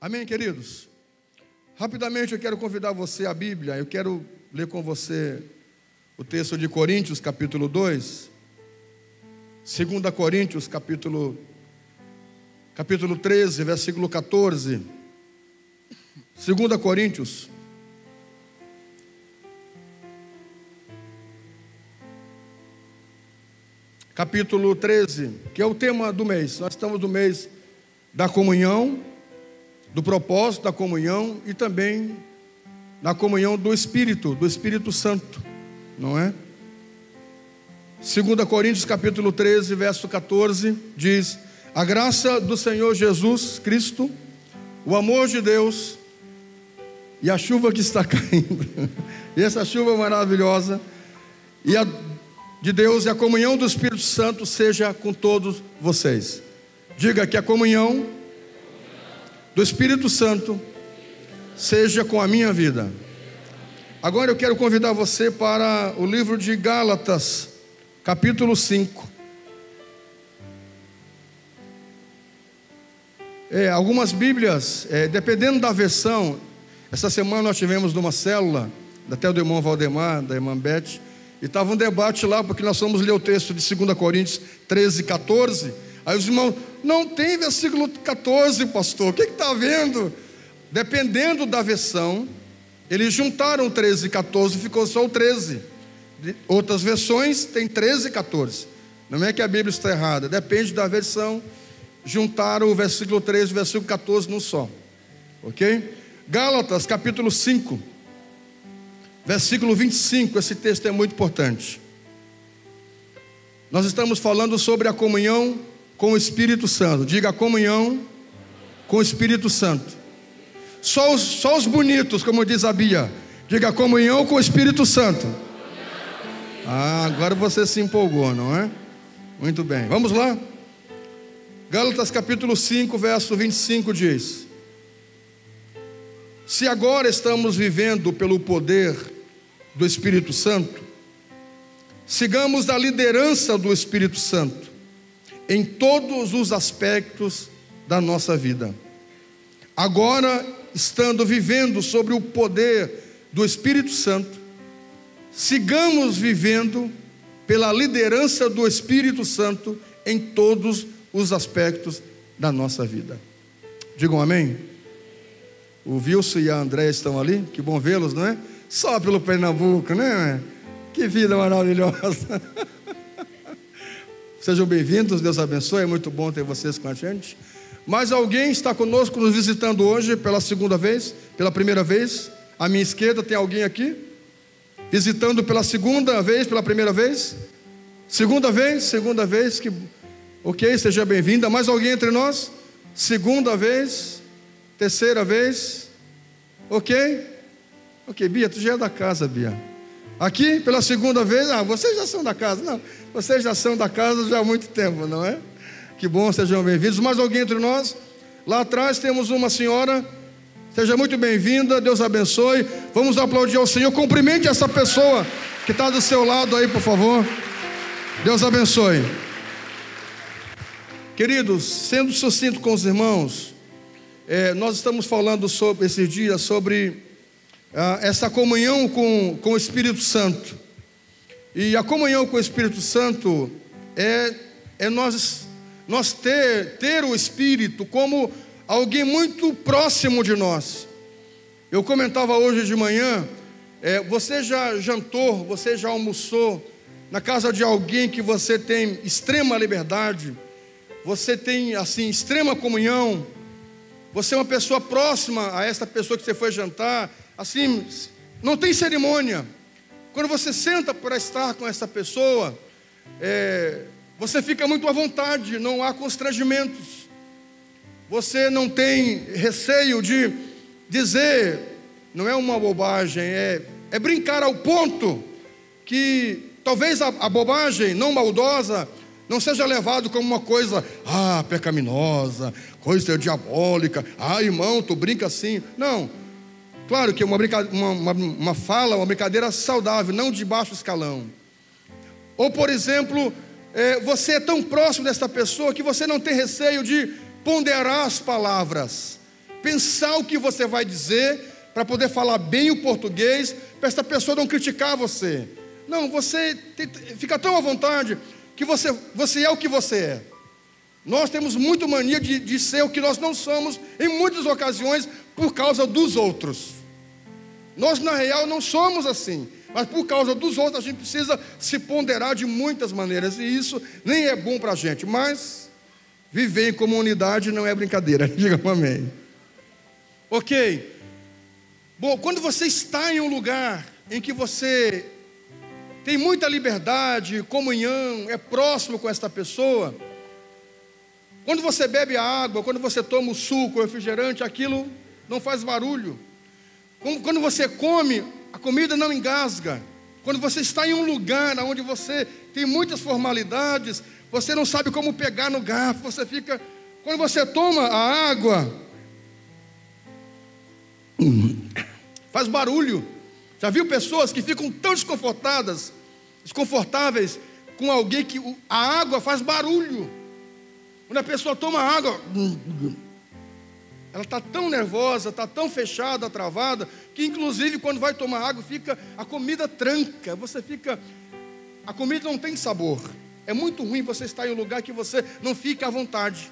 Amém, queridos? Rapidamente eu quero convidar você à Bíblia. Eu quero ler com você o texto de Coríntios, capítulo 2. 2 Coríntios, capítulo 13, versículo 14. 2 Coríntios, capítulo 13, que é o tema do mês. Nós estamos no mês da comunhão, do propósito da comunhão e também na comunhão do Espírito Santo, não é? 2 Coríntios capítulo 13, verso 14, diz: a graça do Senhor Jesus Cristo, o amor de Deus e a chuva que está caindo, e essa chuva maravilhosa, e a de Deus e a comunhão do Espírito Santo seja com todos vocês. Diga que a comunhão do Espírito Santo seja com a minha vida. Agora eu quero convidar você para o livro de Gálatas, capítulo 5. Algumas Bíblias, dependendo da versão, essa semana nós tivemos numa célula, até do irmão Valdemar, da irmã Beth, e estava um debate lá, porque nós fomos ler o texto de 2 Coríntios 13, 14. Aí os irmãos, não tem versículo 14, pastor, o que está vendo? Dependendo da versão, eles juntaram 13 e 14, ficou só o 13. Outras versões tem 13 e 14. Não é que a Bíblia está errada, depende da versão. Juntaram o versículo 13 e o versículo 14 num só. Ok? Gálatas capítulo 5, versículo 25, esse texto é muito importante. Nós estamos falando sobre a comunhão com o Espírito Santo. Diga, a comunhão com o Espírito Santo. Só os bonitos, como diz a Bia. Diga, a comunhão com o Espírito Santo. Agora você se empolgou, não é? Muito bem, vamos lá. Gálatas capítulo 5, verso 25 diz: se agora estamos vivendo pelo poder do Espírito Santo, sigamos a liderança do Espírito Santo em todos os aspectos da nossa vida. Agora, estando vivendo sobre o poder do Espírito Santo, sigamos vivendo pela liderança do Espírito Santo em todos os aspectos da nossa vida. Digam amém. O Wilson e a Andréia estão ali, que bom vê-los, não é? Só pelo Pernambuco, né? Que vida maravilhosa. Sejam bem-vindos, Deus abençoe, é muito bom ter vocês com a gente. Mas alguém está conosco nos visitando hoje pela segunda vez, pela primeira vez? À minha esquerda tem alguém aqui? Visitando pela segunda vez, pela primeira vez? Segunda vez, que... ok, seja bem-vinda. Mais alguém entre nós? Segunda vez, terceira vez, ok, Bia, tu já é da casa, Bia. Aqui, pela segunda vez, vocês já são da casa. Não, vocês já são da casa já há muito tempo, não é? Que bom, sejam bem-vindos. Mais alguém entre nós? Lá atrás temos uma senhora, seja muito bem-vinda, Deus abençoe. Vamos aplaudir ao Senhor, cumprimente essa pessoa que está do seu lado aí, por favor. Deus abençoe. Queridos, sendo sucinto com os irmãos, nós estamos falando sobre esses dias, sobre essa comunhão com o Espírito Santo. E a comunhão com o Espírito Santo é nós ter o Espírito como alguém muito próximo de nós. Eu comentava hoje de manhã, você já jantou, você já almoçou na casa de alguém que você tem extrema liberdade, você tem assim extrema comunhão, você é uma pessoa próxima a essa pessoa que você foi jantar, assim, não tem cerimônia. Quando você senta para estar com essa pessoa, você fica muito à vontade, não há constrangimentos. Você não tem receio de dizer, não é uma bobagem, é brincar ao ponto que talvez a bobagem não maldosa não seja levado como uma coisa, pecaminosa, coisa diabólica. Irmão, tu brinca assim. Não, claro que uma brincadeira saudável, não de baixo escalão. Ou por exemplo, você é tão próximo dessa pessoa que você não tem receio de ponderar as palavras, pensar o que você vai dizer, para poder falar bem o português, para essa pessoa não criticar você. Não, você fica tão à vontade, que você é o que você é. Nós temos muito mania de ser o que nós não somos, em muitas ocasiões, por causa dos outros. Nós, na real, não somos assim, mas por causa dos outros, a gente precisa se ponderar de muitas maneiras, e isso nem é bom para a gente, mas viver em comunidade não é brincadeira, diga amém. Ok, bom, quando você está em um lugar em que você tem muita liberdade, comunhão, é próximo com esta pessoa, quando você bebe a água, quando você toma o suco, o refrigerante, aquilo não faz barulho. Quando você come, a comida não engasga. Quando você está em um lugar onde você tem muitas formalidades, você não sabe como pegar no garfo, você fica... Quando você toma a água, faz barulho. Já viu pessoas que ficam tão desconfortáveis com alguém que a água faz barulho? Quando a pessoa toma água, ela está tão nervosa, está tão fechada, travada, que inclusive quando vai tomar água, a comida tranca, a comida não tem sabor. É muito ruim você estar em um lugar que você não fica à vontade.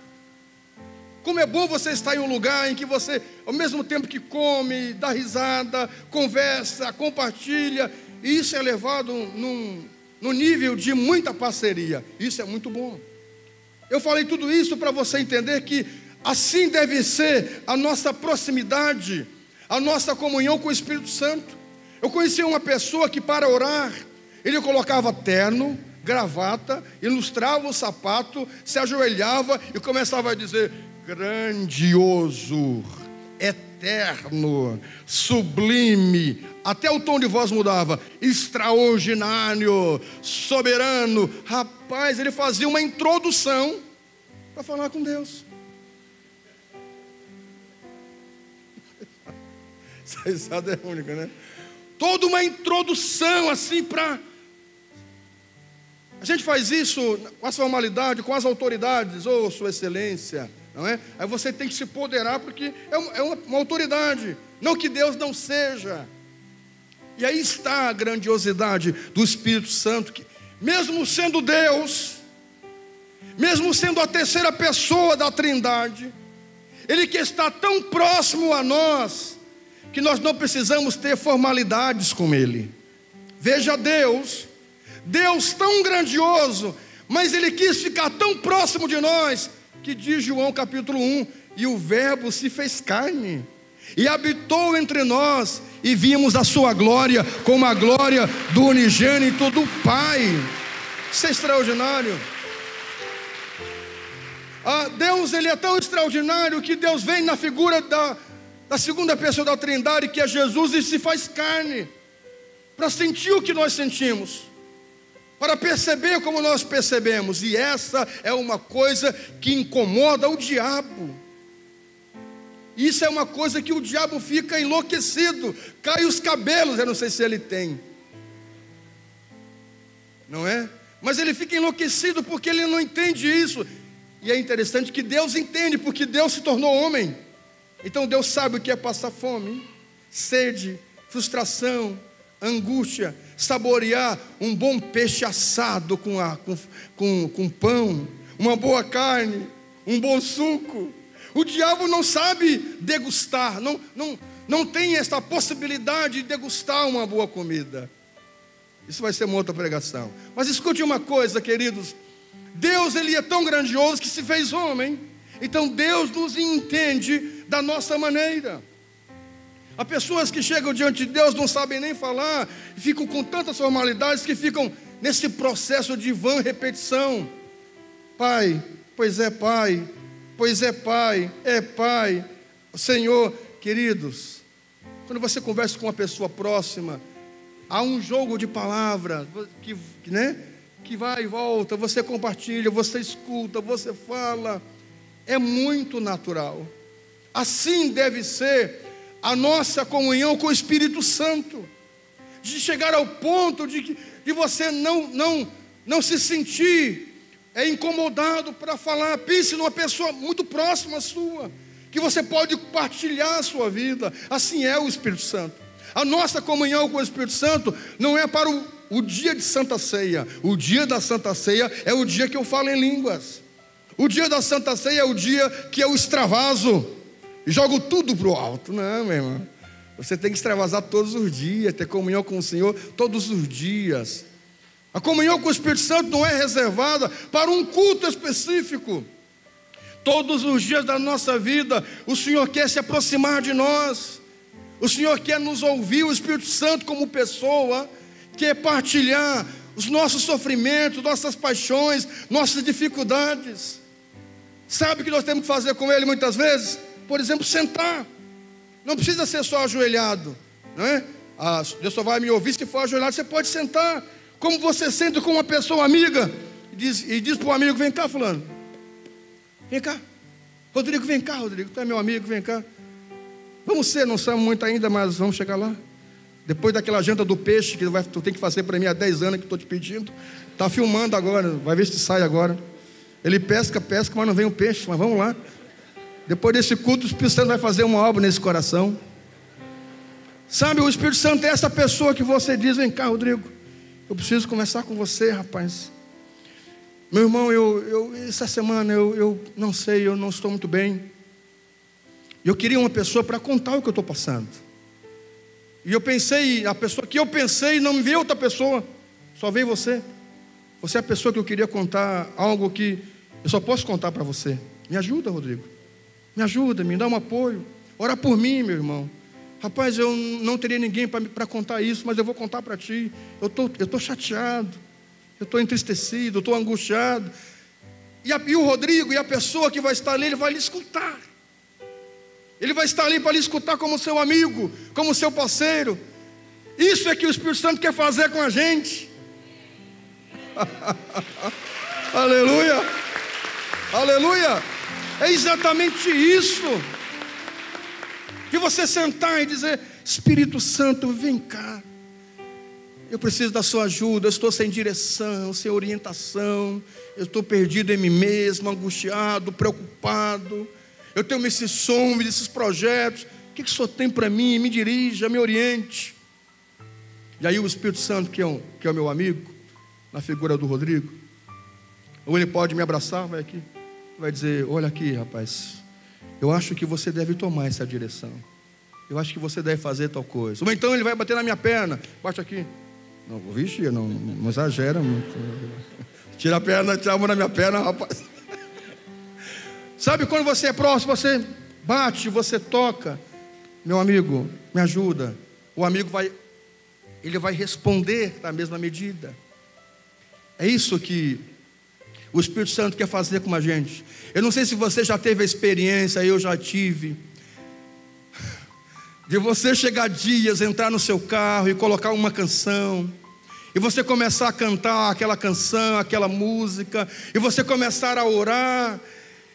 Como é bom você estar em um lugar em que você, ao mesmo tempo que come, dá risada, conversa, compartilha, e isso é levado num nível de muita parceria. Isso é muito bom. Eu falei tudo isso para você entender que assim deve ser a nossa proximidade, a nossa comunhão com o Espírito Santo. Eu conheci uma pessoa que, para orar, ele colocava terno, gravata, ilustrava o sapato, se ajoelhava e começava a dizer: grandioso, eterno, sublime, até o tom de voz mudava, extraordinário, soberano. Rapaz, ele fazia uma introdução para falar com Deus. Essa risada é única, né? Toda uma introdução assim para... A gente faz isso com as formalidades, com as autoridades, ou Sua Excelência, não é? Aí você tem que se poderar, porque é uma autoridade, não que Deus não seja. E aí está a grandiosidade do Espírito Santo, que mesmo sendo Deus, mesmo sendo a terceira pessoa da Trindade, Ele que está tão próximo a nós, que nós não precisamos ter formalidades com Ele. Veja Deus tão grandioso, mas Ele quis ficar tão próximo de nós, que diz João capítulo 1, e o Verbo se fez carne, e habitou entre nós, e vimos a sua glória, como a glória do unigênito do Pai. Isso é extraordinário. Deus, Ele é tão extraordinário, que Deus vem na figura da segunda pessoa da Trindade, que é Jesus, e se faz carne, para sentir o que nós sentimos, para perceber como nós percebemos. E essa é uma coisa que incomoda o diabo. Isso é uma coisa que o diabo fica enlouquecido, cai os cabelos. Eu não sei se ele tem, não é? Mas ele fica enlouquecido porque ele não entende isso. E é interessante que Deus entende, porque Deus se tornou homem. Então Deus sabe o que é passar fome, sede, frustração, angústia, saborear um bom peixe assado com pão, uma boa carne, um bom suco. O diabo não sabe degustar, não tem essa possibilidade de degustar uma boa comida. Isso vai ser uma outra pregação. Mas escute uma coisa, queridos. Deus, Ele é tão grandioso que se fez homem. Então Deus nos entende da nossa maneira. Há pessoas que chegam diante de Deus, não sabem nem falar, ficam com tantas formalidades que ficam nesse processo de vã repetição. Pai, pois é Pai, pois é Pai, é Pai, Senhor. Queridos, quando você conversa com uma pessoa próxima, há um jogo de palavras que vai e volta, você compartilha, você escuta, você fala. É muito natural. Assim deve ser a nossa comunhão com o Espírito Santo, de chegar ao ponto de você não se sentir incomodado para falar. Pense numa pessoa muito próxima sua, que você pode partilhar a sua vida. Assim é o Espírito Santo. A nossa comunhão com o Espírito Santo não é para o dia de Santa Ceia. O dia da Santa Ceia é o dia que eu falo em línguas. O dia da Santa Ceia é o dia que eu extravaso e jogo tudo para o alto. Não, meu irmão. Você tem que extravasar todos os dias, ter comunhão com o Senhor todos os dias. A comunhão com o Espírito Santo não é reservada para um culto específico. Todos os dias da nossa vida, o Senhor quer se aproximar de nós. O Senhor quer nos ouvir. O Espírito Santo, como pessoa, quer partilhar os nossos sofrimentos, nossas paixões, nossas dificuldades. Sabe o que nós temos que fazer com Ele muitas vezes? Por exemplo, sentar. Não precisa ser só ajoelhado, não é? Deus só vai me ouvir se for ajoelhado. Você pode sentar, como você senta com uma pessoa amiga, e diz para o amigo: vem cá, fulano, vem cá, Rodrigo, vem cá, Rodrigo, tu é meu amigo, vem cá. Vamos ser, não somos muito ainda, mas vamos chegar lá. Depois daquela janta do peixe que tu tem que fazer para mim há 10 anos que estou te pedindo. Está filmando agora, vai ver se sai agora. Ele pesca, mas não vem o peixe, mas vamos lá. Depois desse culto, o Espírito Santo vai fazer uma obra nesse coração. Sabe, o Espírito Santo é essa pessoa que você diz: vem cá, Rodrigo, eu preciso conversar com você, rapaz. Meu irmão, essa semana eu não sei, eu não estou muito bem. Eu queria uma pessoa para contar o que eu estou passando. E eu pensei, a pessoa que eu pensei, não me veio outra pessoa, só veio você. Você é a pessoa que eu queria contar algo que eu só posso contar para você. Me ajuda, Rodrigo. Me ajuda, me dá um apoio. Ora por mim, meu irmão. Rapaz, eu não teria ninguém para contar isso, mas eu vou contar para ti. Eu estou chateado, eu estou entristecido, eu estou angustiado. E o Rodrigo, e a pessoa que vai estar ali, ele vai lhe escutar. Ele vai estar ali para lhe escutar como seu amigo, como seu parceiro. Isso é que o Espírito Santo quer fazer com a gente. Aleluia, aleluia. É exatamente isso. De você sentar e dizer: Espírito Santo, vem cá. Eu preciso da sua ajuda, eu estou sem direção, sem orientação. Eu estou perdido em mim mesmo, angustiado, preocupado. Eu tenho esses sonhos, esses projetos. O que o Senhor tem para mim? Me dirija, me oriente. E aí o Espírito Santo, que é o meu amigo, na figura do Rodrigo, ou ele pode me abraçar, vai aqui, vai dizer: olha aqui, rapaz, eu acho que você deve tomar essa direção. Eu acho que você deve fazer tal coisa. Ou então ele vai bater na minha perna: bate aqui. Não, vixe, não exagera muito. Tira a perna, tira a mão da minha perna, rapaz. Sabe, quando você é próximo, você bate, você toca. Meu amigo, me ajuda. O amigo vai responder da mesma medida. É isso que o Espírito Santo quer fazer com a gente. Eu não sei se você já teve a experiência, eu já tive, de você chegar dias, entrar no seu carro e colocar uma canção, e você começar a cantar aquela canção, aquela música, e você começar a orar.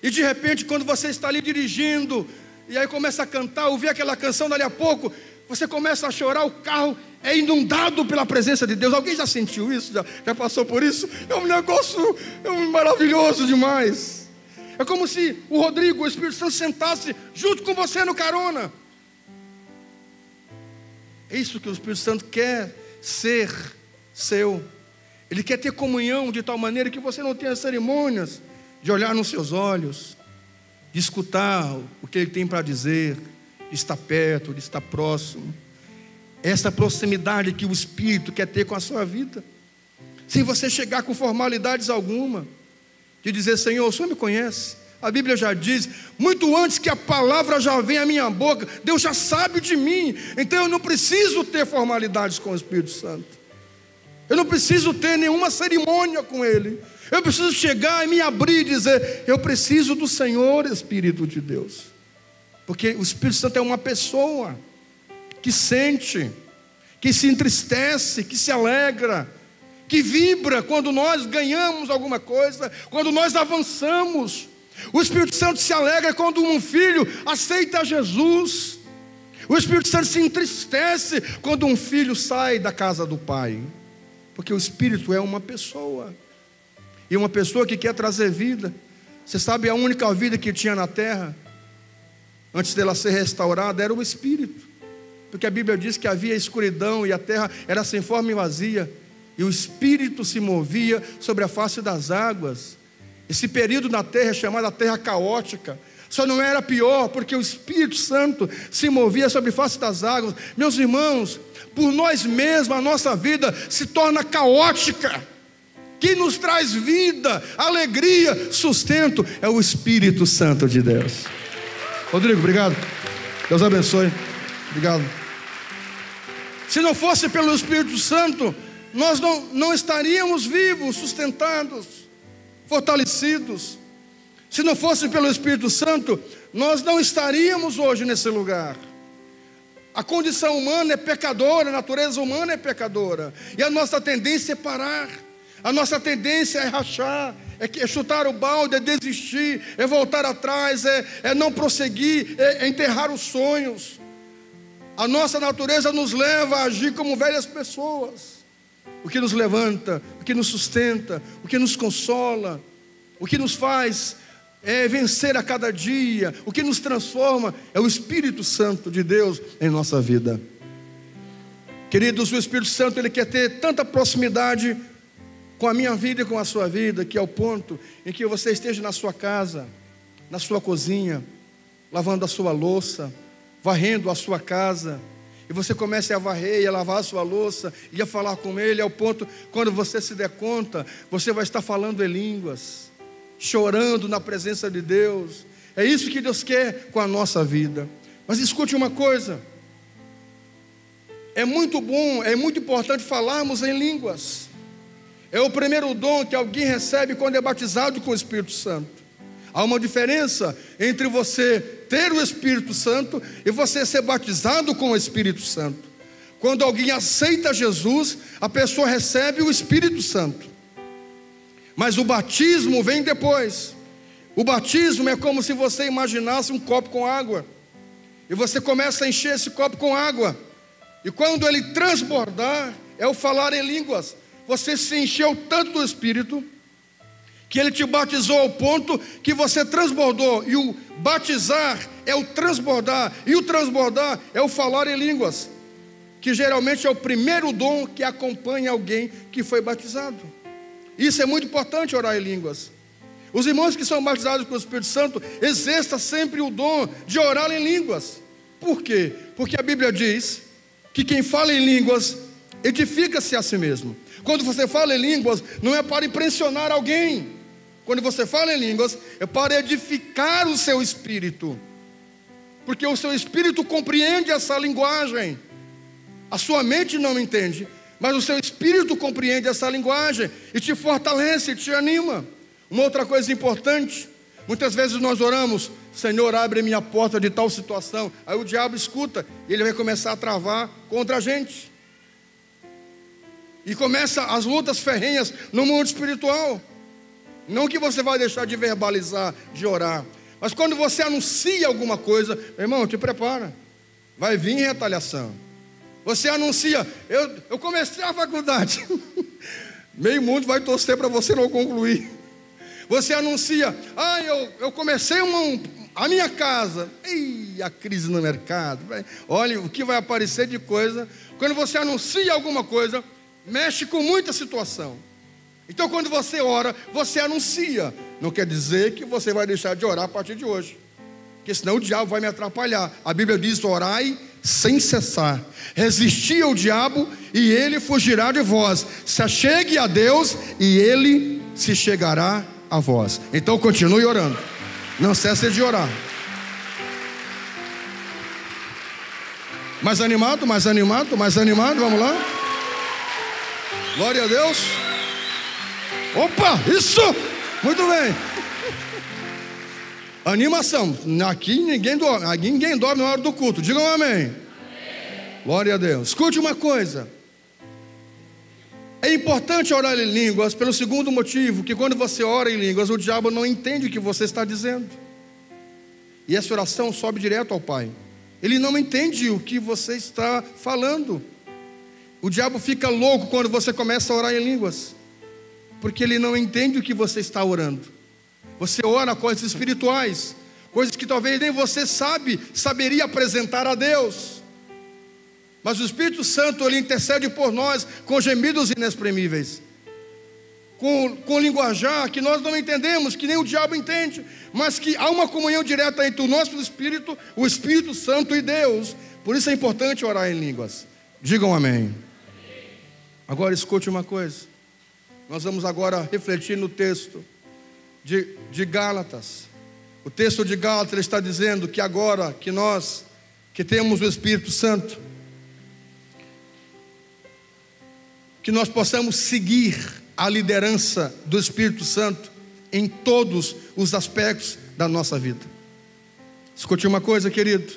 E de repente, quando você está ali dirigindo, e aí começa a cantar, ouvir aquela canção, dali a pouco você começa a chorar, o carro é inundado pela presença de Deus. Alguém já sentiu isso? Já passou por isso? É um negócio maravilhoso demais. É como se o Rodrigo, o Espírito Santo, sentasse junto com você no carona. É isso que o Espírito Santo quer ser seu. Ele quer ter comunhão de tal maneira que você não tenha cerimônias de olhar nos seus olhos, de escutar o que Ele tem para dizer, de estar perto, de estar próximo. Essa proximidade que o Espírito quer ter com a sua vida, sem você chegar com formalidades alguma, de dizer: Senhor, o Senhor me conhece. A Bíblia já diz: muito antes que a palavra já venha à minha boca, Deus já sabe de mim. Então eu não preciso ter formalidades com o Espírito Santo. Eu não preciso ter nenhuma cerimônia com Ele. Eu preciso chegar e me abrir e dizer: eu preciso do Senhor, Espírito de Deus. Porque o Espírito Santo é uma pessoa que sente, que se entristece, que se alegra, que vibra quando nós ganhamos alguma coisa, quando nós avançamos. O Espírito Santo se alegra quando um filho aceita Jesus. O Espírito Santo se entristece quando um filho sai da casa do pai. Porque o Espírito é uma pessoa, e uma pessoa que quer trazer vida. Você sabe, a única vida que tinha na terra antes dela ser restaurada, era o Espírito. Porque a Bíblia diz que havia escuridão e a terra era sem forma e vazia, e o Espírito se movia sobre a face das águas. Esse período na terra é chamado a terra caótica. Só não era pior porque o Espírito Santo se movia sobre a face das águas. Meus irmãos, por nós mesmos a nossa vida se torna caótica. Quem nos traz vida, alegria, sustento é o Espírito Santo de Deus. Rodrigo, obrigado. Deus abençoe. Obrigado. Se não fosse pelo Espírito Santo, nós não estaríamos vivos, sustentados, fortalecidos. Se não fosse pelo Espírito Santo, nós não estaríamos hoje nesse lugar. A condição humana é pecadora, a natureza humana é pecadora, e a nossa tendência é parar, a nossa tendência é rachar, é chutar o balde, é desistir, é voltar atrás, é não prosseguir, é enterrar os sonhos. A nossa natureza nos leva a agir como velhas pessoas. O que nos levanta, o que nos sustenta, o que nos consola, o que nos faz vencer a cada dia, o que nos transforma é o Espírito Santo de Deus em nossa vida. Queridos, o Espírito Santo, Ele quer ter tanta proximidade com a minha vida e com a sua vida, que é o ponto em que você esteja na sua casa, na sua cozinha, lavando a sua louça, varrendo a sua casa, e você comece a varrer e a lavar a sua louça e a falar com Ele, ao ponto, quando você se der conta, você vai estar falando em línguas, chorando na presença de Deus. É isso que Deus quer com a nossa vida. Mas escute uma coisa, é muito bom, é muito importante falarmos em línguas. É o primeiro dom que alguém recebe quando é batizado com o Espírito Santo. Há uma diferença entre você ter o Espírito Santo e você ser batizado com o Espírito Santo. Quando alguém aceita Jesus, a pessoa recebe o Espírito Santo. Mas o batismo vem depois. O batismo é como se você imaginasse um copo com água, e você começa a encher esse copo com água, e quando ele transbordar, é o falar em línguas. Você se encheu tanto do Espírito que Ele te batizou ao ponto que você transbordou. E o batizar é o transbordar, e o transbordar é o falar em línguas, que geralmente é o primeiro dom que acompanha alguém que foi batizado. Isso é muito importante, orar em línguas. Os irmãos que são batizados com o Espírito Santo exerçam sempre o dom de orar em línguas. Por quê? Porque a Bíblia diz que quem fala em línguas edifica-se a si mesmo. Quando você fala em línguas, não é para impressionar alguém. Quando você fala em línguas, é para edificar o seu espírito, porque o seu espírito compreende essa linguagem. A sua mente não entende, mas o seu espírito compreende essa linguagem e te fortalece, e te anima. Uma outra coisa importante, muitas vezes nós oramos: Senhor, abre minha porta de tal situação. Aí o diabo escuta e ele vai começar a travar contra a gente, e começa as lutas ferrenhas no mundo espiritual. Não que você vai deixar de verbalizar, de orar, mas quando você anuncia alguma coisa, meu irmão, te prepara, vai vir retaliação. Você anuncia: eu comecei a faculdade, meio mundo vai torcer para você não concluir. Você anuncia: eu comecei a minha casa, a crise no mercado, olha o que vai aparecer de coisa. Quando você anuncia alguma coisa, mexe com muita situação. Então quando você ora, você anuncia. Não quer dizer que você vai deixar de orar a partir de hoje, porque senão o diabo vai me atrapalhar. A Bíblia diz: orai sem cessar, resisti ao diabo e ele fugirá de vós. Se achegue a Deus e ele se chegará a vós. Então continue orando, não cesse de orar. Mais animado, mais animado, mais animado, vamos lá. Glória a Deus. Opa, isso, muito bem. Animação. Aqui ninguém dorme na hora do culto. Digam amém. Amém. Glória a Deus. Escute uma coisa, é importante orar em línguas pelo segundo motivo: que quando você ora em línguas, o diabo não entende o que você está dizendo, e essa oração sobe direto ao Pai. Ele não entende o que você está falando. O diabo fica louco quando você começa a orar em línguas, porque ele não entende o que você está orando. Você ora coisas espirituais. coisas que talvez nem você saberia apresentar a Deus. Mas o Espírito Santo, ele intercede por nós com gemidos inexprimíveis, com linguajar que nós não entendemos, que nem o diabo entende, mas que há uma comunhão direta entre o nosso Espírito, o Espírito Santo e Deus. Por isso é importante orar em línguas. Digam amém. Agora escute uma coisa. Nós vamos agora refletir no texto de Gálatas. O texto de Gálatas, ele está dizendo que agora que nós, que temos o Espírito Santo, que nós possamos seguir a liderança do Espírito Santo em todos os aspectos da nossa vida. Escute uma coisa, querido.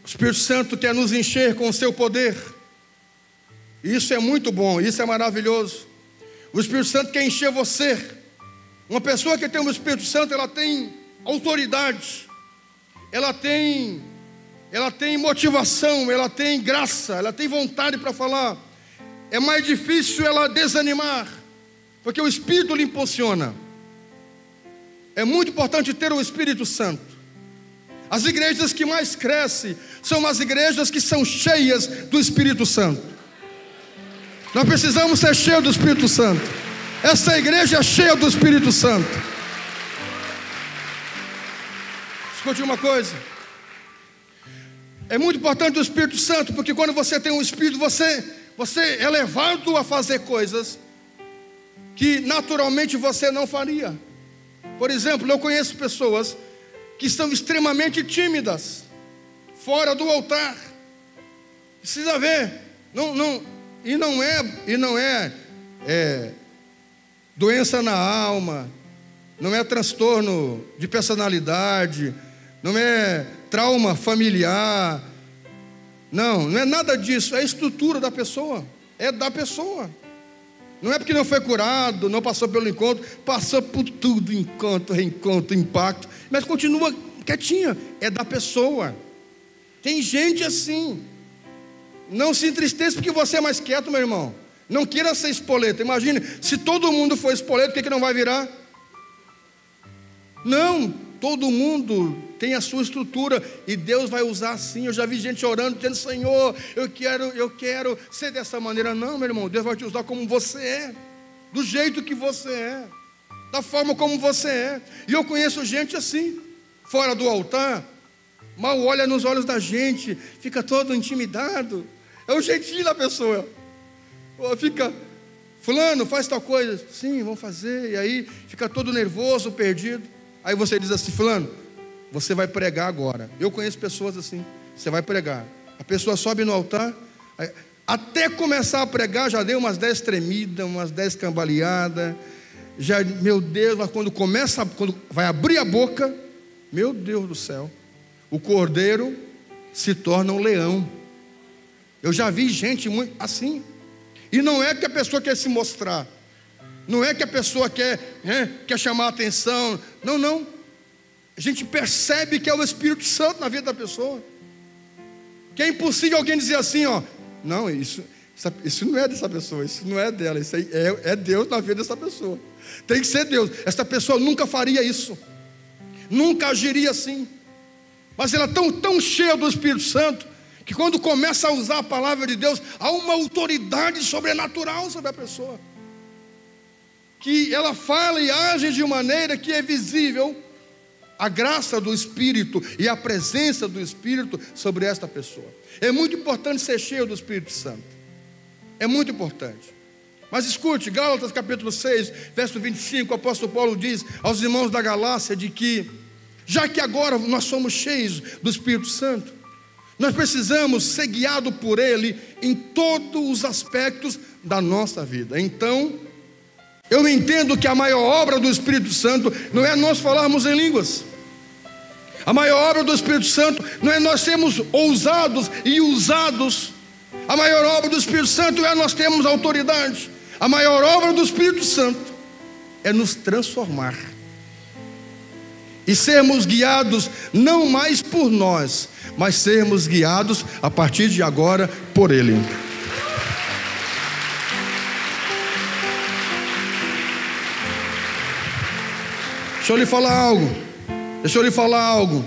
O Espírito Santo quer nos encher com o seu poder. Isso é muito bom, isso é maravilhoso. O Espírito Santo quer encher você. Uma pessoa que tem o Espírito Santo, ela tem autoridade, ela tem motivação, ela tem graça, ela tem vontade para falar. É mais difícil ela desanimar, porque o Espírito lhe impulsiona. É muito importante ter o Espírito Santo. As igrejas que mais crescem são as igrejas que são cheias do Espírito Santo. Nós precisamos ser cheios do Espírito Santo. Essa igreja é cheia do Espírito Santo. Escute uma coisa. É muito importante o Espírito Santo, porque quando você tem um Espírito, você é levado a fazer coisas que naturalmente você não faria. Por exemplo, eu conheço pessoas que são extremamente tímidas, fora do altar. Precisa ver. E não é doença na alma, não é transtorno de personalidade, não é trauma familiar. Não é nada disso, é a estrutura da pessoa, é da pessoa. Não é porque não foi curado, não passou pelo encontro, passou por tudo, encontro, reencontro, impacto, mas continua quietinha, é da pessoa. Tem gente assim. Não se entristeça porque você é mais quieto, meu irmão. Não queira ser espoleta. Imagine, se todo mundo for espoleta, o que não vai virar? Não, todo mundo tem a sua estrutura e Deus vai usar assim. Eu já vi gente orando, dizendo: Senhor, eu quero ser dessa maneira. Não, meu irmão, Deus vai te usar como você é, do jeito que você é, da forma como você é. E eu conheço gente assim, fora do altar, mal olha nos olhos da gente, fica todo intimidado. É o jeitinho da pessoa. Fica: fulano, faz tal coisa. Sim, vamos fazer. E aí fica todo nervoso, perdido. Aí você diz assim: fulano, você vai pregar agora. Eu conheço pessoas assim. Você vai pregar. A pessoa sobe no altar, até começar a pregar já deu umas 10 tremidas, umas 10 cambaleadas. Já, meu Deus, mas quando vai abrir a boca, meu Deus do céu, o cordeiro se torna um leão. Eu já vi gente muito assim. E não é que a pessoa quer se mostrar, não é que a pessoa quer chamar a atenção. Não. A gente percebe que é o Espírito Santo na vida da pessoa. Que é impossível alguém dizer assim, não, isso não é dessa pessoa, isso não é dela, isso aí é Deus na vida dessa pessoa. Tem que ser Deus. Essa pessoa nunca faria isso, nunca agiria assim. Mas ela é tão cheia do Espírito Santo, que quando começa a usar a palavra de Deus, há uma autoridade sobrenatural sobre a pessoa, que ela fala e age de maneira que é visível a graça do Espírito e a presença do Espírito sobre esta pessoa. É muito importante ser cheio do Espírito Santo, é muito importante. Mas escute, Gálatas capítulo 6, verso 25, o apóstolo Paulo diz aos irmãos da Galácia de que, já que agora nós somos cheios do Espírito Santo, nós precisamos ser guiados por Ele em todos os aspectos da nossa vida. Então, eu entendo que a maior obra do Espírito Santo não é nós falarmos em línguas. A maior obra do Espírito Santo não é nós sermos ousados e usados. A maior obra do Espírito Santo é nós termos autoridade. A maior obra do Espírito Santo é nos transformar e sermos guiados não mais por nós, mas sermos guiados a partir de agora por Ele. Deixa eu lhe falar algo. Deixa eu lhe falar algo.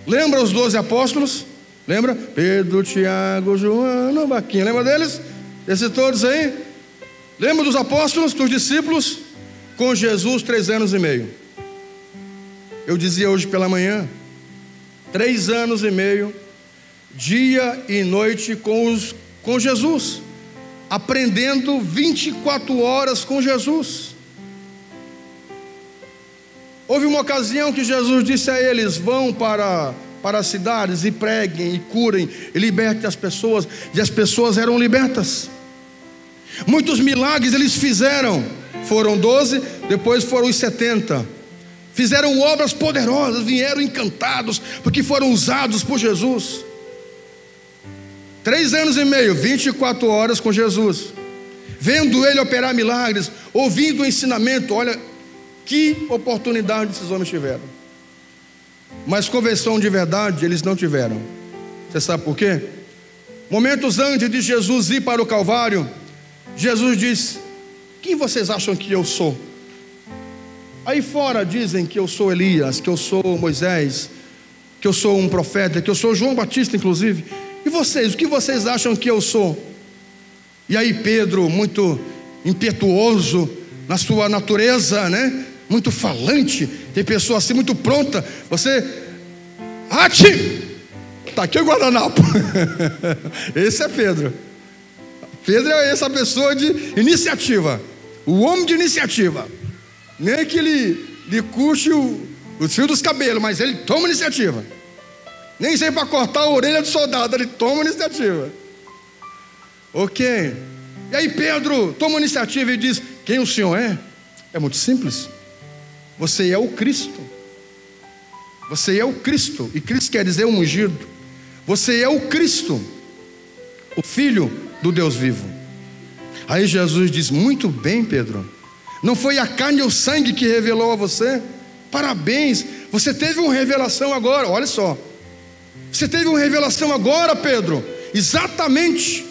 Lembra os 12 apóstolos? Lembra? Pedro, Tiago, João, Baquinha. Lembra deles? Esses todos aí? Lembra dos apóstolos, dos discípulos? Com Jesus 3 anos e meio. Eu dizia hoje pela manhã, 3 anos e meio, dia e noite com Jesus, aprendendo 24 horas com Jesus. Houve uma ocasião que Jesus disse a eles: vão para as cidades e preguem e curem e libertem as pessoas, e as pessoas eram libertas. Muitos milagres eles fizeram, foram 12, depois foram os 70. Fizeram obras poderosas, vieram encantados, porque foram usados por Jesus. 3 anos e meio, 24 horas com Jesus, vendo Ele operar milagres, ouvindo o ensinamento. Olha, que oportunidade esses homens tiveram. Mas conversão de verdade eles não tiveram. Você sabe por quê? Momentos antes de Jesus ir para o Calvário, Jesus disse: quem vocês acham que eu sou? Aí fora dizem que eu sou Elias, que eu sou Moisés, que eu sou um profeta, que eu sou João Batista inclusive. E vocês, o que vocês acham que eu sou? E aí Pedro, muito impetuoso na sua natureza, né? Muito falante, tem pessoa assim muito pronta. Você, está aqui o guardanapo. Esse é Pedro. Pedro é essa pessoa de iniciativa, o homem de iniciativa. Nem que ele curte os fios dos cabelos, mas ele toma iniciativa. Nem sei para cortar a orelha do soldado, ele toma iniciativa. Ok. E aí Pedro toma iniciativa e diz: quem o Senhor é? É muito simples. Você é o Cristo. Você é o Cristo. E Cristo quer dizer um ungido. Você é o Cristo, o Filho do Deus vivo. Aí Jesus diz: muito bem, Pedro, não foi a carne e o sangue que revelou a você? Parabéns, você teve uma revelação agora. Olha só, você teve uma revelação agora, Pedro. Exatamente.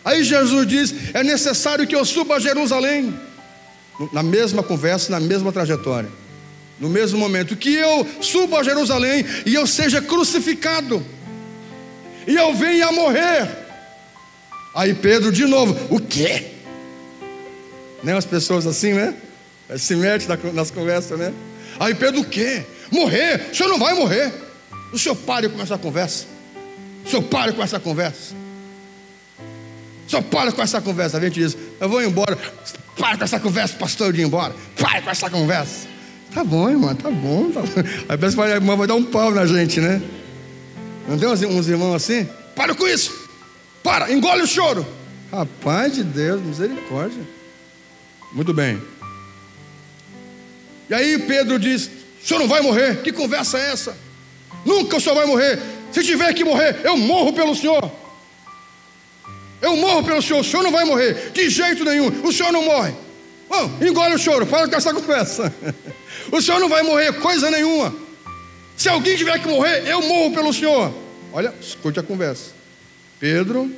Aí Jesus diz: é necessário que eu suba a Jerusalém. Na mesma conversa, na mesma trajetória, no mesmo momento, que eu suba a Jerusalém e eu seja crucificado, e eu venha a morrer. Aí Pedro de novo: o quê? Né, as pessoas assim, né? Se mete nas conversas, né? Aí Pedro: o quê? Morrer? O senhor não vai morrer. O senhor pare com essa conversa. O senhor pare com essa conversa. O senhor para com essa conversa. A gente diz: eu vou embora. Para com essa conversa, pastor, eu vou embora. Para com essa conversa. Tá bom, irmão, tá bom, tá bom. Aí parece que a irmã vai dar um pau na gente, né? Não tem uns irmãos assim? Para com isso. Para, engole o choro. Rapaz de Deus, misericórdia. Muito bem. E aí Pedro diz: o senhor não vai morrer? Que conversa é essa? Nunca o senhor vai morrer. Se tiver que morrer, eu morro pelo senhor. Eu morro pelo senhor. O senhor não vai morrer de jeito nenhum. O senhor não morre. Bom, engole o choro, para com essa conversa. O senhor não vai morrer coisa nenhuma. Se alguém tiver que morrer, eu morro pelo senhor. Olha, escute a conversa. Pedro,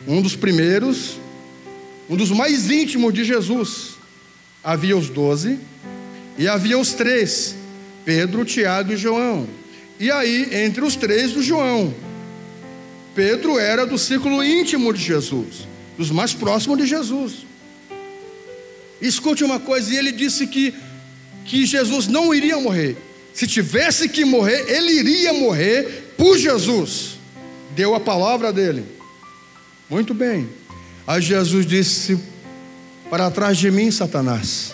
um dos primeiros, um dos mais íntimos de Jesus. Havia os 12 e havia os 3, Pedro, Tiago e João. E aí, entre os 3 do João, Pedro era do círculo íntimo de Jesus, dos mais próximos de Jesus. Escute uma coisa, e ele disse que Jesus não iria morrer. Se tivesse que morrer, ele iria morrer por Jesus. Deu a palavra dele. Muito bem. Aí Jesus disse: para trás de mim, Satanás.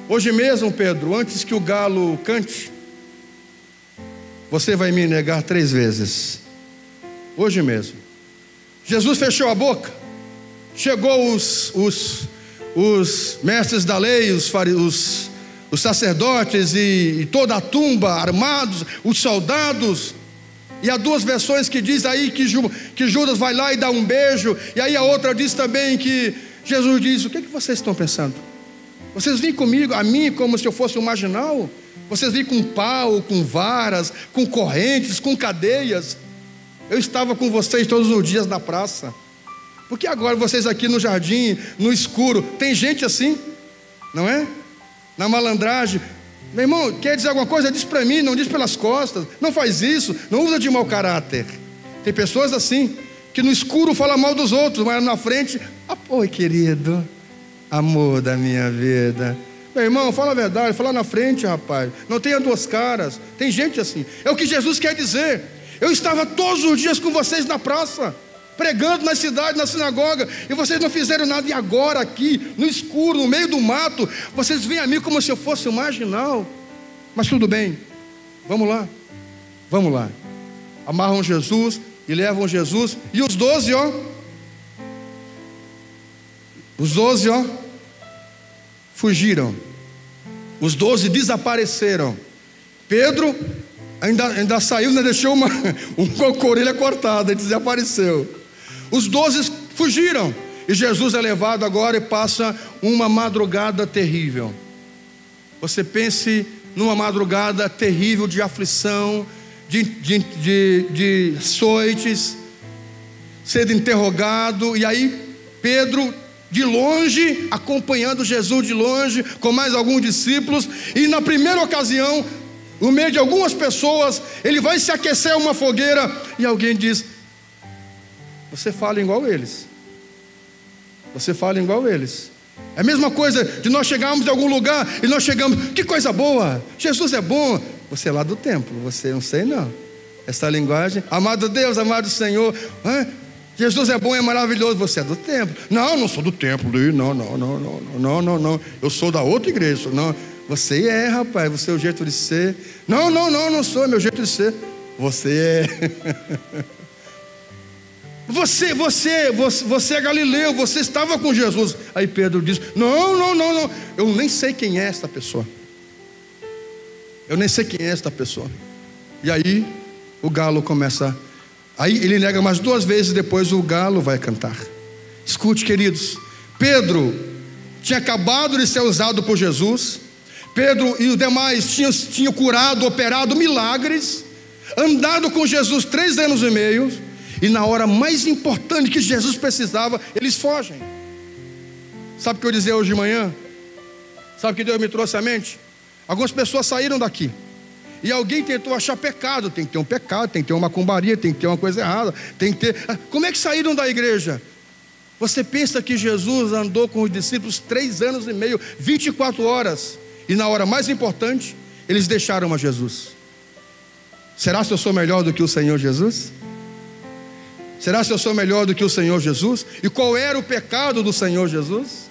Hoje mesmo, Pedro, antes que o galo cante, você vai me negar 3 vezes. Hoje mesmo. Jesus fechou a boca. Chegou os mestres da lei, os sacerdotes e toda a tumba armados, os soldados. E há 2 versões que diz aí que Judas vai lá e dá um beijo. E aí a outra diz também que Jesus diz: o que vocês estão pensando? Vocês vêm comigo, a mim, como se eu fosse um marginal? Vocês vêm com pau, com varas, com correntes, com cadeias. Eu estava com vocês todos os dias na praça. Por que agora vocês aqui no jardim, no escuro? Tem gente assim, não é? Na malandragem. Meu irmão, quer dizer alguma coisa? Diz para mim, não diz pelas costas. Não faz isso, não usa de mau caráter. Tem pessoas assim, que no escuro fala mal dos outros, mas na frente, oi querido, amor da minha vida. Meu irmão, fala a verdade, fala na frente, rapaz. Não tenha duas caras. Tem gente assim. É o que Jesus quer dizer. Eu estava todos os dias com vocês na praça, pregando na cidade, na sinagoga, e vocês não fizeram nada. E agora aqui, no escuro, no meio do mato, vocês vêm a mim como se eu fosse um marginal. Mas tudo bem, vamos lá. Vamos lá. Amarram Jesus e levam Jesus. E os 12, fugiram. Os 12 desapareceram. Pedro ainda saiu, ainda deixou uma orelha cortada, desapareceu. Os 12 fugiram. E Jesus é levado agora e passa uma madrugada terrível. Você pense numa madrugada terrível de aflição, de açoites, sendo interrogado. E aí Pedro, de longe, acompanhando Jesus de longe, com mais alguns discípulos. E na primeira ocasião, no meio de algumas pessoas, ele vai se aquecer a uma fogueira. E alguém diz: você fala igual eles. Você fala igual eles. É a mesma coisa de nós chegarmos em algum lugar e nós chegamos: que coisa boa, Jesus é bom. Você é lá do templo, você não sei não. Essa linguagem: amado Deus, amado Senhor, Jesus é bom, é maravilhoso. Você é do templo. Não sou do templo. Não. Eu sou da outra igreja. Não, você é, rapaz, você é o jeito de ser. Não sou, é meu jeito de ser. Você é. Você é Galileu, você estava com Jesus. Aí Pedro diz: não, eu nem sei quem é esta pessoa. E aí o galo começa. Aí ele nega mais 2 vezes, depois o galo vai cantar. Escute, queridos, Pedro tinha acabado de ser usado por Jesus. Pedro e os demais tinham curado, operado milagres, andado com Jesus 3 anos e meio. E na hora mais importante que Jesus precisava, eles fogem. Sabe o que eu dizia hoje de manhã? Sabe o que Deus me trouxe à mente? Algumas pessoas saíram daqui e alguém tentou achar pecado. Tem que ter um pecado, tem que ter uma macumbaria, tem que ter uma coisa errada, tem que ter... Como é que saíram da igreja? Você pensa que Jesus andou com os discípulos 3 anos e meio, 24 horas, e na hora mais importante, eles deixaram a Jesus. Será que eu sou melhor do que o Senhor Jesus? Será que eu sou melhor do que o Senhor Jesus? E qual era o pecado do Senhor Jesus?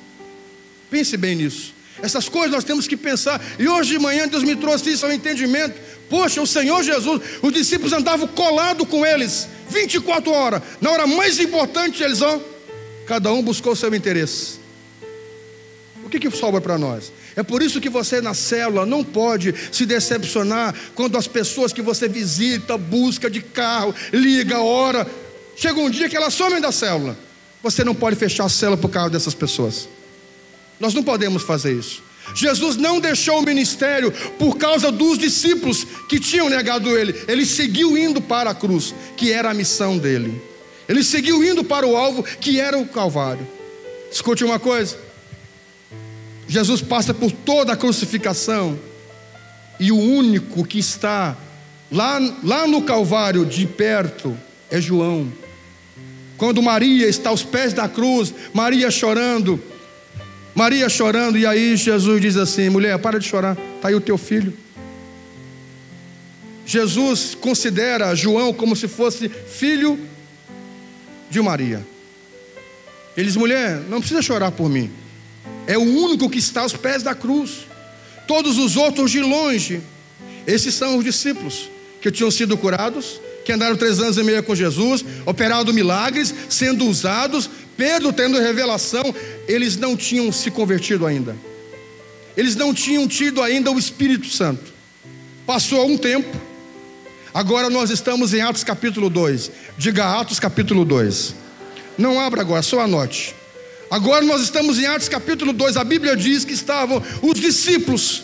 Pense bem nisso. Essas coisas nós temos que pensar. E hoje de manhã Deus me trouxe isso ao entendimento. Poxa, o Senhor Jesus, os discípulos andavam colados com eles 24 horas. Na hora mais importante eles cada um buscou o seu interesse. O que sobra para nós? É por isso que você na célula não pode se decepcionar quando as pessoas que você visita, busca de carro, liga, ora, chega um dia que elas somem da célula. Você não pode fechar a célula por causa dessas pessoas. Nós não podemos fazer isso. Jesus não deixou o ministério por causa dos discípulos que tinham negado ele. Ele seguiu indo para a cruz, que era a missão dele. Ele seguiu indo para o alvo, que era o Calvário. Escute uma coisa: Jesus passa por toda a crucificação, e o único que está lá no Calvário de perto é João. Quando Maria está aos pés da cruz, Maria chorando, e aí Jesus diz assim: mulher, para de chorar, está aí o teu filho. Jesus considera João como se fosse filho de Maria. Ele diz: mulher, não precisa chorar por mim. É o único que está aos pés da cruz. Todos os outros de longe. Esses são os discípulos que tinham sido curados, que andaram 3 anos e meio com Jesus, operado milagres, sendo usados. Pedro tendo revelação. Eles não tinham se convertido ainda. Eles não tinham tido ainda o Espírito Santo. Passou um tempo. Agora nós estamos em Atos capítulo 2. Diga Atos capítulo 2. Não abra agora, só anote. Agora nós estamos em Atos capítulo 2. A Bíblia diz que estavam os discípulos,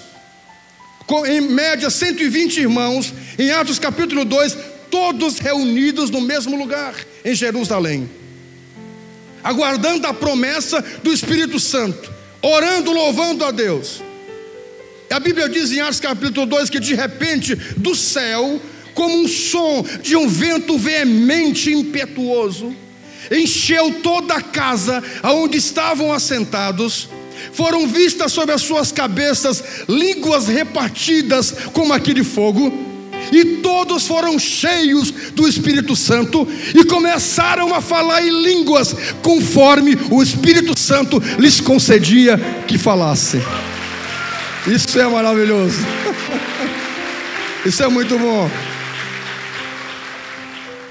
em média 120 irmãos, em Atos capítulo 2, todos reunidos no mesmo lugar, em Jerusalém, aguardando a promessa do Espírito Santo, orando, louvando a Deus. A Bíblia diz em Atos capítulo 2 que de repente do céu, como um som de um vento veemente e impetuoso, encheu toda a casa onde estavam assentados. Foram vistas sobre as suas cabeças línguas repartidas como aqui de fogo, e todos foram cheios do Espírito Santo e começaram a falar em línguas conforme o Espírito Santo lhes concedia que falassem. Isso é maravilhoso. Isso é muito bom.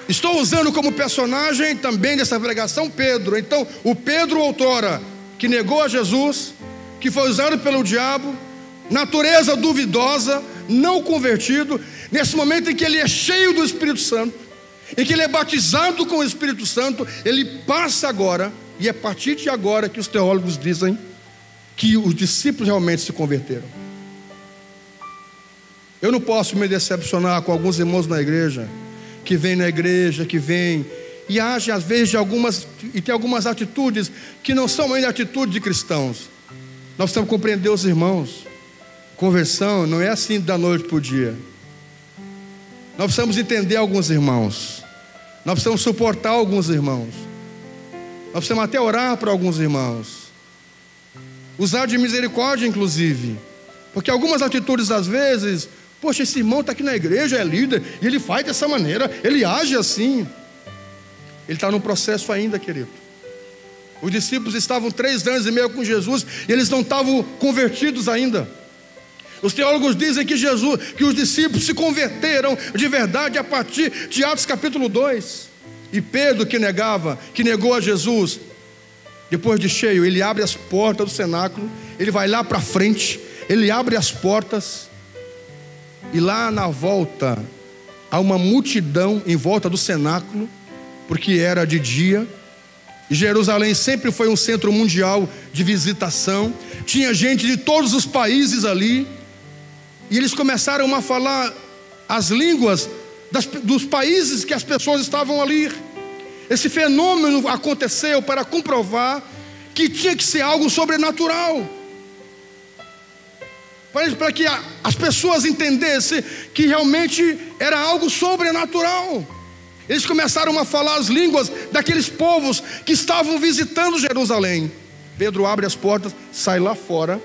Estou usando como personagem também dessa pregação Pedro. Então, o Pedro outrora que negou a Jesus, que foi usado pelo diabo, natureza duvidosa, não convertido, nesse momento em que ele é cheio do Espírito Santo, em que ele é batizado com o Espírito Santo, ele passa agora, e é a partir de agora que os teólogos dizem que os discípulos realmente se converteram. Eu não posso me decepcionar com alguns irmãos na igreja, que vêm na igreja, que vêm e agem às vezes e tem algumas atitudes que não são ainda atitudes de cristãos. Nós precisamos compreender os irmãos. Conversão não é assim da noite para o dia. Nós precisamos entender alguns irmãos. Nós precisamos suportar alguns irmãos. Nós precisamos até orar para alguns irmãos. Usar de misericórdia, inclusive. Porque algumas atitudes, às vezes, poxa, esse irmão está aqui na igreja, é líder, e ele faz dessa maneira, ele age assim. Ele está no processo ainda, querido. Os discípulos estavam 3 anos e meio com Jesus, e eles não estavam convertidos ainda. Os teólogos dizem que os discípulos se converteram de verdade a partir de Atos capítulo 2. E Pedro, que negou a Jesus, depois de cheio, ele abre as portas do cenáculo, ele vai lá para frente, ele abre as portas, e lá na volta há uma multidão em volta do cenáculo, porque era de dia. E Jerusalém sempre foi um centro mundial de visitação, tinha gente de todos os países ali, e eles começaram a falar as línguas dos países que as pessoas estavam ali. Esse fenômeno aconteceu para comprovar que tinha que ser algo sobrenatural, para que as pessoas entendessem que realmente era algo sobrenatural. Eles começaram a falar as línguas daqueles povos que estavam visitando Jerusalém. Pedro abre as portas, sai lá fora.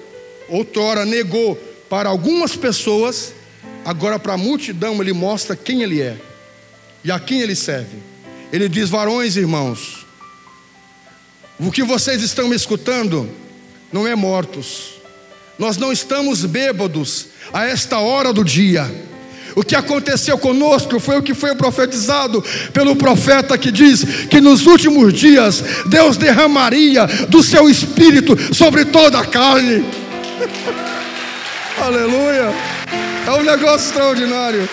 Outrora negou para algumas pessoas, agora para a multidão ele mostra quem ele é e a quem ele serve. Ele diz: varões, irmãos, o que vocês estão me escutando não é mortos. Nós não estamos bêbados a esta hora do dia. O que aconteceu conosco foi o que foi profetizado pelo profeta, que diz que nos últimos dias Deus derramaria do seu espírito sobre toda a carne. Aleluia! É um negócio extraordinário.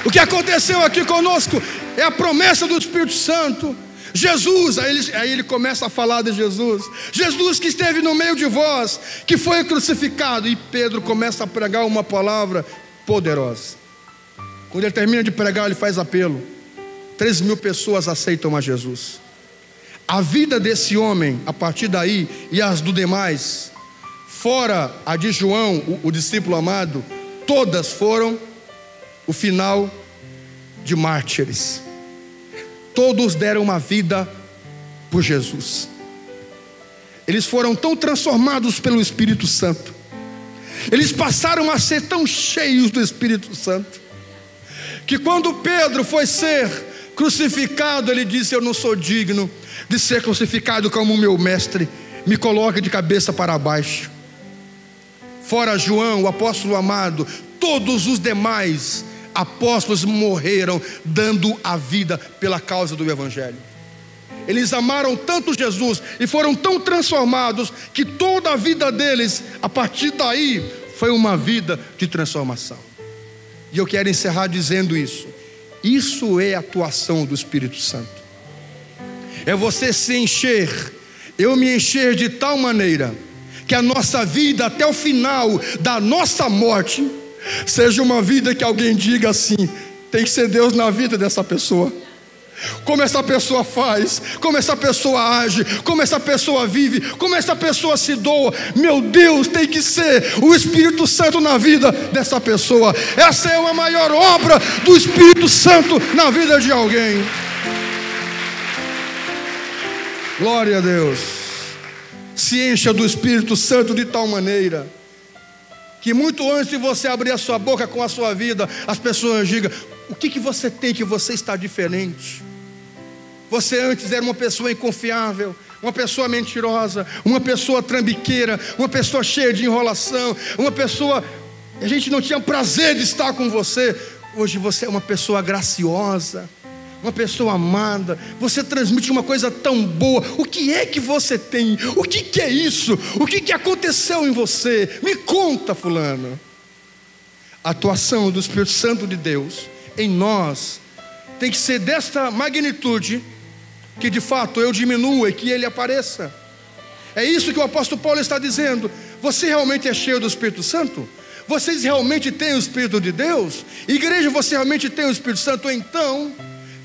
O que aconteceu aqui conosco é a promessa do Espírito Santo. Jesus, aí ele começa a falar de Jesus. Jesus que esteve no meio de vós, que foi crucificado. E Pedro começa a pregar uma palavra poderosa. Quando ele termina de pregar, ele faz apelo. 3.000 pessoas aceitam a Jesus. A vida desse homem, a partir daí, e as do demais, fora a de João, o discípulo amado, todas foram o final de mártires. Todos deram uma vida por Jesus. Eles foram tão transformados pelo Espírito Santo, eles passaram a ser tão cheios do Espírito Santo, que quando Pedro foi ser crucificado, ele disse: eu não sou digno de ser crucificado como o meu mestre, me coloque de cabeça para baixo. Fora João, o apóstolo amado, todos os demais apóstolos morreram dando a vida pela causa do Evangelho. Eles amaram tanto Jesus e foram tão transformados que toda a vida deles, a partir daí, foi uma vida de transformação. E eu quero encerrar dizendo isso. Isso é a atuação do Espírito Santo. É você se encher, eu me encher de tal maneira que a nossa vida até o final da nossa morte seja uma vida que alguém diga assim: tem que ser Deus na vida dessa pessoa. como essa pessoa faz, como essa pessoa age, como essa pessoa vive, como essa pessoa se doa. Meu Deus, tem que ser o Espírito Santo na vida dessa pessoa. Essa é uma maior obra do Espírito Santo na vida de alguém. Glória a Deus. Se encha do Espírito Santo de tal maneira que muito antes de você abrir a sua boca com a sua vida, as pessoas digam: o que você tem que você está diferente? Você antes era uma pessoa inconfiável, uma pessoa mentirosa, uma pessoa trambiqueira, uma pessoa cheia de enrolação, uma pessoa... a gente não tinha prazer de estar com você. Hoje você é uma pessoa graciosa, uma pessoa amada. Você transmite uma coisa tão boa. O que é que você tem? O que é isso? O que aconteceu em você? Me conta, fulano. A atuação do Espírito Santo de Deus em nós tem que ser desta magnitude, que de fato eu diminua e que ele apareça. É isso que o apóstolo Paulo está dizendo. Você realmente é cheio do Espírito Santo? Vocês realmente têm o Espírito de Deus? Igreja, você realmente tem o Espírito Santo? Então,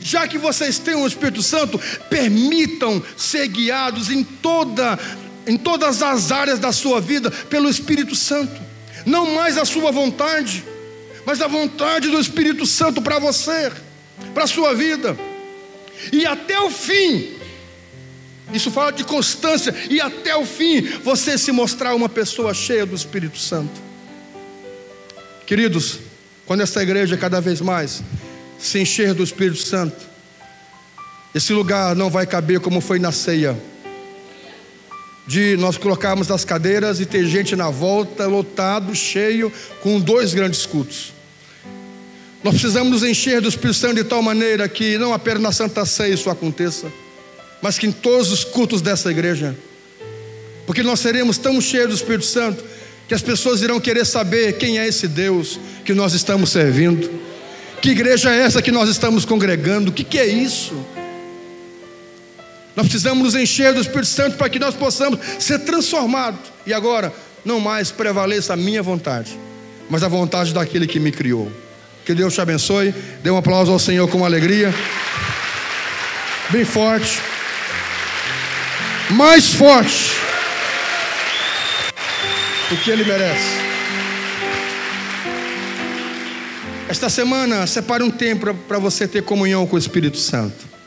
já que vocês têm o Espírito Santo, permitam ser guiados em todas as áreas da sua vida pelo Espírito Santo. Não mais a sua vontade, mas a vontade do Espírito Santo para você, para a sua vida. E até o fim, isso fala de constância, e até o fim você se mostrar uma pessoa cheia do Espírito Santo. Queridos, quando essa igreja cada vez mais se encher do Espírito Santo, esse lugar não vai caber como foi na ceia, de nós colocarmos as cadeiras e ter gente na volta, lotado, cheio, com 2 grandes cultos. Nós precisamos nos encher do Espírito Santo de tal maneira que não apenas na Santa Ceia isso aconteça, mas que em todos os cultos dessa igreja, porque nós seremos tão cheios do Espírito Santo que as pessoas irão querer saber quem é esse Deus que nós estamos servindo, que igreja é essa que nós estamos congregando, o que é isso? Nós precisamos nos encher do Espírito Santo para que nós possamos ser transformados. E agora, não mais prevaleça a minha vontade, mas a vontade daquele que me criou. Que Deus te abençoe. Dê um aplauso ao Senhor com alegria, bem forte, mais forte, porque Ele merece. Esta semana, separe um tempo para você ter comunhão com o Espírito Santo.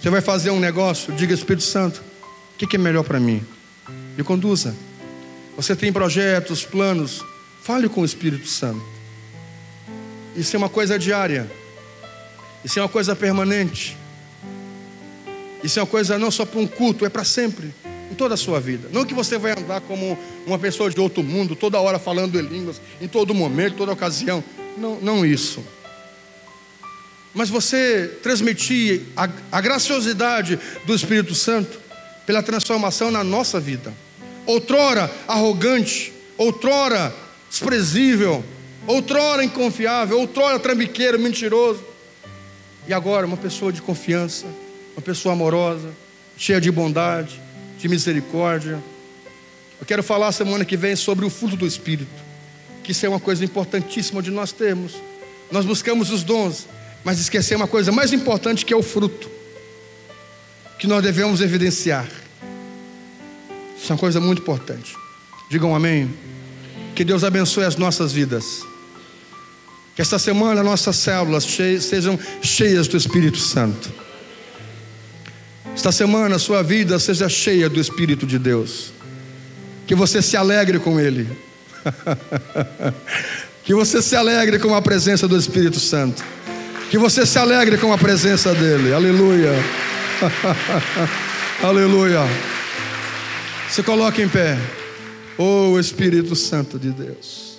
Você vai fazer um negócio, diga: Espírito Santo, o que é melhor para mim? Me conduza. Você tem projetos, planos, fale com o Espírito Santo. Isso é uma coisa diária, isso é uma coisa permanente, isso é uma coisa não só para um culto, é para sempre, em toda a sua vida. Não que você vai andar como uma pessoa de outro mundo, toda hora falando em línguas, em todo momento, toda ocasião. Não isso. Mas você transmitir a graciosidade do Espírito Santo pela transformação na nossa vida. Outrora arrogante, outrora desprezível, outrora inconfiável, outrora trambiqueiro, mentiroso, e agora uma pessoa de confiança, uma pessoa amorosa, cheia de bondade, de misericórdia. Eu quero falar semana que vem sobre o fruto do Espírito, que isso é uma coisa importantíssima de nós termos. Nós buscamos os dons, mas esquecemos uma coisa mais importante, que é o fruto, que nós devemos evidenciar. Isso é uma coisa muito importante. Digam amém. Que Deus abençoe as nossas vidas. Que esta semana nossas células sejam cheias do Espírito Santo. Esta semana a sua vida seja cheia do Espírito de Deus. Que você se alegre com Ele. Que você se alegre com a presença do Espírito Santo. Que você se alegre com a presença dEle. Aleluia. Aleluia. Se coloque em pé. Oh, Espírito Santo de Deus.